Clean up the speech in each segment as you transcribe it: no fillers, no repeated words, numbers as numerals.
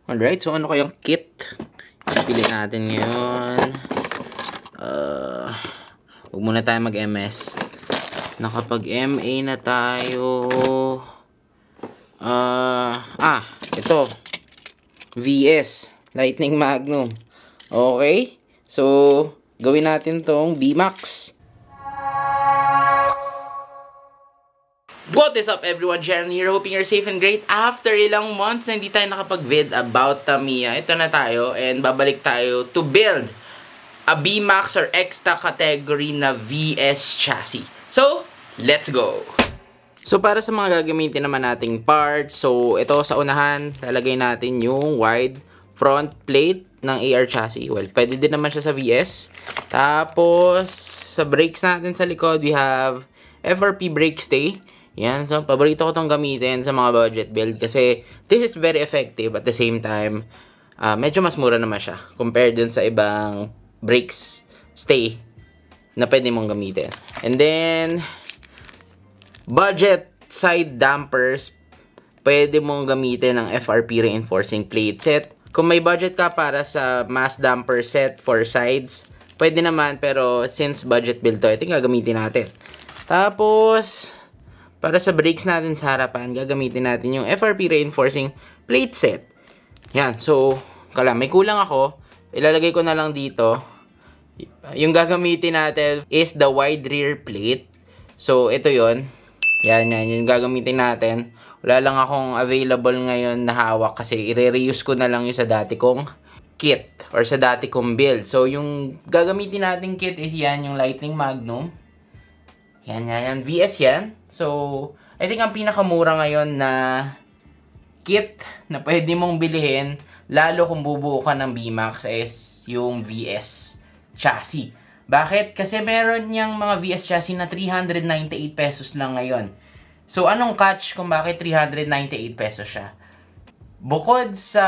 Alright, so ano kayang kit? Pili natin ngayon. Huwag muna tayo mag-MS. Nakapag-MA na tayo. Ito. VS. Lightning Magnum. Okay? So, gawin natin tong VMAX. What is up everyone, Sharon here, hoping you're safe and great. After ilang months na hindi tayo nakapag-vid about Tamiya, ito na tayo and babalik tayo to build a VMAX or extra category na VS chassis. So, let's go! So, para sa mga gagamitin naman nating parts, so ito sa unahan, lalagay natin yung wide front plate ng AR chassis. Well, pwede din naman siya sa VS. Tapos, sa brakes natin sa likod, we have FRP brake stay. Yan, so paborito ko itong gamitin sa mga budget build kasi this is very effective at the same time, medyo mas mura naman siya compared dun sa ibang brakes stay na pwede mong gamitin. And then, budget side dampers, pwede mong gamitin ng FRP reinforcing plate set. Kung may budget ka para sa mass damper set for sides, pwede naman, pero since budget build to, ito yung gagamitin natin. Tapos, para sa brakes natin sa harapan, gagamitin natin yung FRP reinforcing plate set. Yan. So, may kulang ako. Ilalagay ko na lang dito. Yung gagamitin natin is the wide rear plate. So, ito yon. Yan. Yung gagamitin natin. Wala lang akong available ngayon na hawak kasi i-reuse ko na lang yung sa dati kong kit or sa dati kong build. So, yung gagamitin natin kit is yan, yung Lightning Magnum. Yan. VS yan. So, I think ang pinakamura ngayon na kit na pwede mong bilhin, lalo kung bubuo ka ng VMAX, is yung VS chassis. Bakit? Kasi meron niyang mga VS chassis na 398 pesos lang ngayon. So, anong catch kung bakit 398 pesos siya? Bukod sa,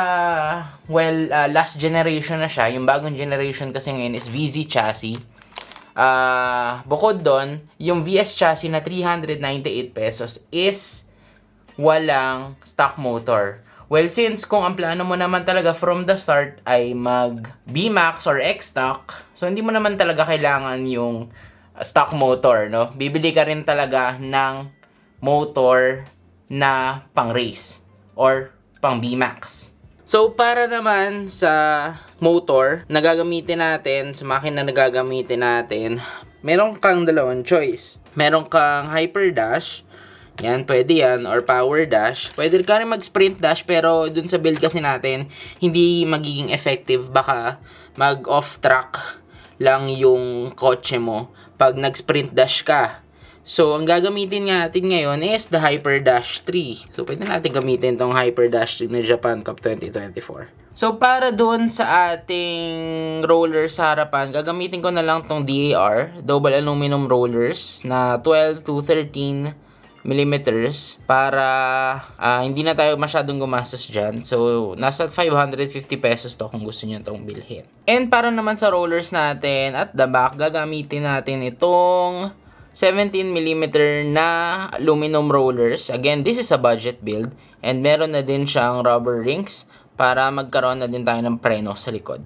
last generation na siya, yung bagong generation kasi ngayon is VZ chassis. Bukod doon, yung VS chassis na 398 pesos is walang stock motor. Well, since kung ang plano mo naman talaga from the start ay mag VMAX or X-Stock, so hindi mo naman talaga kailangan yung stock motor, no? Bibili ka rin talaga ng motor na pang race or pang VMAX. So, para naman sa motor na gagamitin natin, sa makina na gagamitin natin, meron kang dalawang choice. Meron kang Hyper Dash, yan, pwede yan, or Power Dash. Pwede ka rin mag-Sprint Dash, pero dun sa build kasi natin, hindi magiging effective. Baka mag-off-track lang yung kotse mo pag nag-Sprint Dash ka. So, ang gagamitin natin ngayon is the Hyper Dash 3. So, pwede natin gamitin tong Hyper Dash 3 na Japan Cup 2024. So, para doon sa ating rollers sa harapan, gagamitin ko na lang tong DAR, double aluminum rollers, na 12 to 13 millimeters para hindi na tayo masyadong gumastos dyan. So, nasa 550 pesos to kung gusto nyo itong bilhin. And para naman sa rollers natin, at the back, gagamitin natin itong 17mm na aluminum rollers. Again, this is a budget build. And meron na din siyang rubber rings para magkaroon na din tayo ng preno sa likod.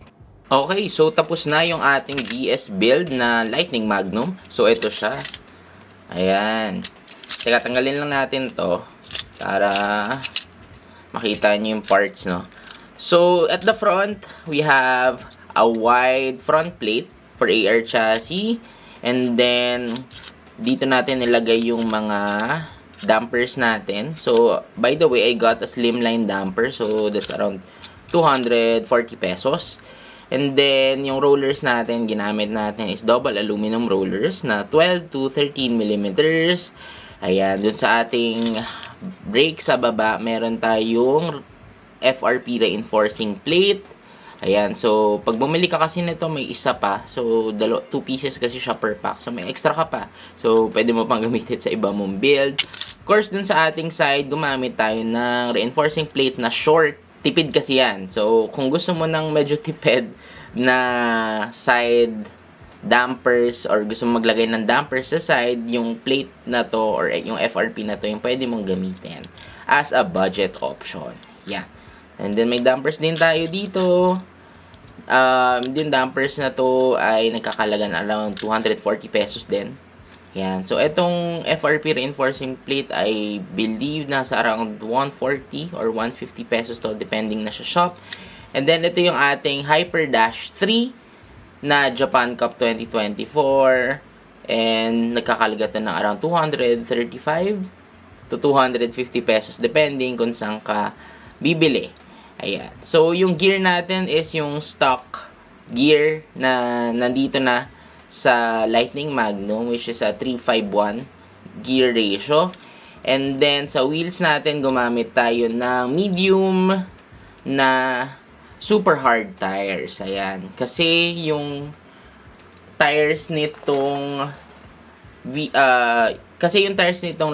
Okay, so tapos na yung ating VS build na Lightning Magnum. So, ito siya. Ayan. Teka, tanggalin lang natin to para makita nyo yung parts, no? So, at the front, we have a wide front plate for AR chassis. And then, dito natin nilagay yung mga dampers natin. So, by the way, I got a slimline damper. So, that's around 240 pesos. And then, yung rollers natin, ginamit natin is double aluminum rollers na 12 to 13 millimeters. Ayan, dun sa ating brake sa baba, meron tayong FRP reinforcing plate. Ayan, so pag bumili ka kasi nito may isa pa. So 2 pieces kasi siya per pack. So may extra ka pa. So pwede mo pang gamitin sa iba mong build. Of course, dun sa ating side, gumamit tayo ng reinforcing plate na short. Tipid kasi yan. So kung gusto mo ng medyo tipid na side dampers or gusto mo maglagay ng dampers sa side, yung plate na to or yung FRP na to yung pwede mong gamitin as a budget option. Yan. And then may dampers din tayo dito. Yung dampers na to ay nagkakalaga na around 240 pesos din. Yan. So, itong FRP reinforcing plate I believe nasa around 140 or 150 pesos to depending na sa shop. And then, ito yung ating Hyper Dash 3 na Japan Cup 2024. And nagkakalaga na ng around 235 to 250 pesos depending kung saan ka bibili. Ayan. So, yung gear natin is yung stock gear na nandito na sa Lightning Magnum, which is a 3:5:1 gear ratio. And then, sa wheels natin, gumamit tayo ng medium na super hard tires. Ayan. Kasi yung tires nitong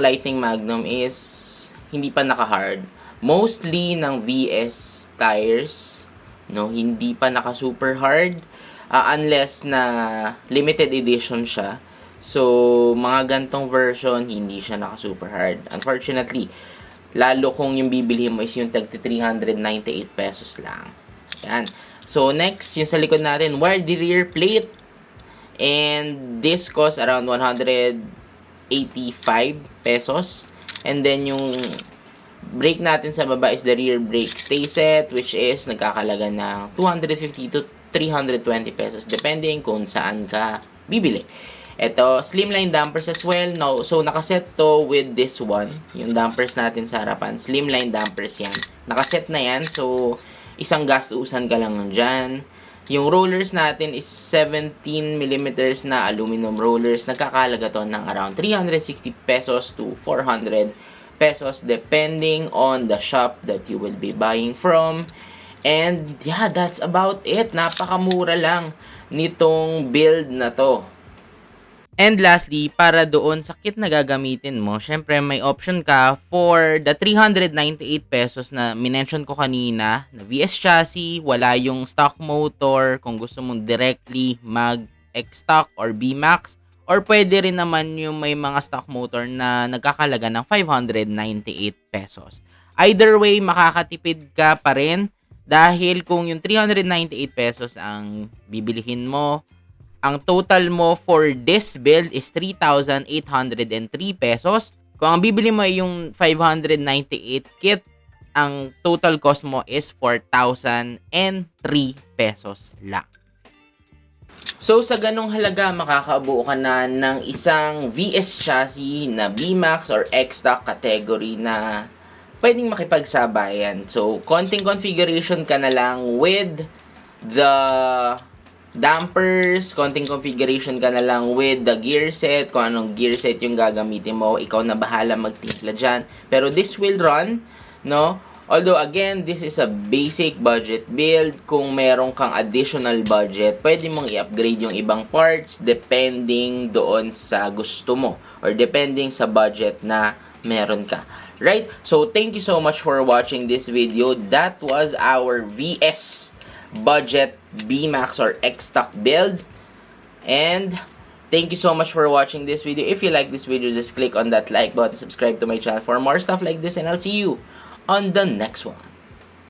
Lightning Magnum is hindi pa naka-hard. Mostly ng VS tires, no, hindi pa naka super hard. Unless na limited edition siya. So, mga gantong version, hindi siya naka-super hard. Unfortunately, lalo kung yung bibili mo is yung tag 398 pesos lang. Yan. So, next, yung sa likod natin, wired rear plate. And this cost around 185 pesos. And then, yung brake natin sa baba is the rear brake stay set, which is nagkakalaga ng 250 to 320 pesos depending kung saan ka bibili. Ito, slimline dampers as well. No, so, nakaset to with this one. Yung dampers natin sa harapan. Slimline dampers yan. Nakaset na yan. So, isang gastusan ka lang dyan. Yung rollers natin is 17mm na aluminum rollers. Nagkakalaga to ng around 360 pesos to 400 pesos depending on the shop that you will be buying from. And yeah, that's about it. Napakamura lang nitong build na to. And lastly, para doon sa kit na gagamitin mo, syempre may option ka for the 398 pesos na minention ko kanina, na VS chassis, wala yung stock motor, kung gusto mong directly mag-X-Stock or B-Max, or pwede rin naman yung may mga stock motor na nagkakalaga ng 598 pesos. Either way, makakatipid ka pa rin dahil kung yung 398 pesos ang bibilihin mo, ang total mo for this build is 3,803 pesos. Kung ang bibili mo ay yung 598 kit, ang total cost mo is 4,003 pesos lang. So, sa ganong halaga, makakabuo ka na ng isang VS chassis na B-Max or X-Stock category na pwedeng makipagsabayan. So, konting configuration ka na lang with the dampers, konting configuration ka na lang with the gear set, kung anong gear set yung gagamitin mo, ikaw na bahala magtimpla dyan. Pero this will run, no? Although, again, this is a basic budget build. Kung meron kang additional budget, pwede mong i-upgrade yung ibang parts depending doon sa gusto mo or depending sa budget na meron ka. Right? So, thank you so much for watching this video. That was our VS budget B-Max or X-Stock build. And thank you so much for watching this video. If you like this video, just click on that like button, subscribe to my channel for more stuff like this, and I'll see you on the next one.